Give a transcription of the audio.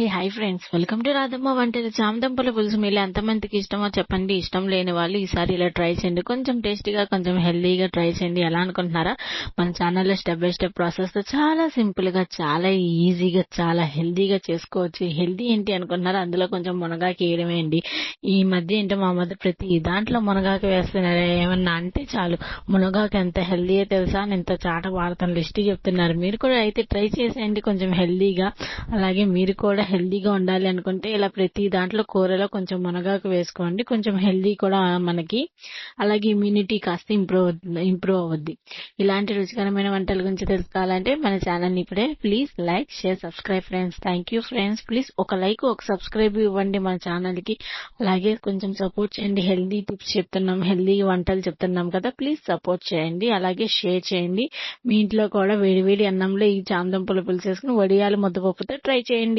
Hi friends, welcome to Radhamma వంటలు. చామదుంపల పులుసు మీలో ఎంతమందికి ఇష్టమో చెప్పండి. ఇష్టం లేని వాళ్ళు ఈసారి ఇలా ట్రై చేయండి. కొంచెం టేస్టీగా, కొంచెం హెల్దీగా ట్రై చేయండి. ఎలా అనుకుంటున్నారా? మన ఛానల్లో స్టెప్ బై స్టెప్ ప్రాసెస్ తో చాలా సింపుల్ గా, చాలా ఈజీగా, చాలా హెల్దీగా చేసుకోవచ్చు. హెల్దీ ఏంటి అనుకుంటున్నారా? అందులో కొంచెం మునగాకు వేయడమే అండి. ఈ మధ్య ఏంటో మా మధ్య ప్రతి దాంట్లో మునగాకు వేస్తున్నారు. ఏమన్నా అంటే చాలు మునగాకు ఎంత హెల్దీయో తెలుసా అని ఎంత చాట వాడతాను లిస్ట్ చెప్తున్నారు. మీరు కూడా అయితే ట్రై చేసేయండి కొంచెం హెల్దీగా. అలాగే మీరు కూడా హెల్దీగా ఉండాలి అనుకుంటే ఇలా ప్రతి దాంట్లో కూరలో కొంచెం మునగాకు వేసుకోండి. కొంచెం హెల్దీ కూడా మనకి. అలాగే ఇమ్యూనిటీ కాస్త ఇంప్రూవ్ అవుద్ది. ఇలాంటి రుచికరమైన వంటల గురించి తెలుసుకోవాలంటే మన ఛానల్ ని ఇప్పుడే please like, share, subscribe friends. Thank you friends. Please ఒక లైక్, ఒక సబ్స్క్రైబ్ ఇవ్వండి మన ఛానల్ కి. అలాగే కొంచెం సపోర్ట్ చేయండి. హెల్దీ టిప్స్ చెప్తున్నాం, హెల్దీ వంటలు చెప్తున్నాం కదా, ప్లీజ్ సపోర్ట్ చేయండి. అలాగే షేర్ చేయండి. మీ ఇంట్లో కూడా వేడి వేడి అన్నంలో ఈ చామదుంపలు పులుసు వేసుకుని వడియాలు ముద్దపప్పుతో ట్రై చేయండి.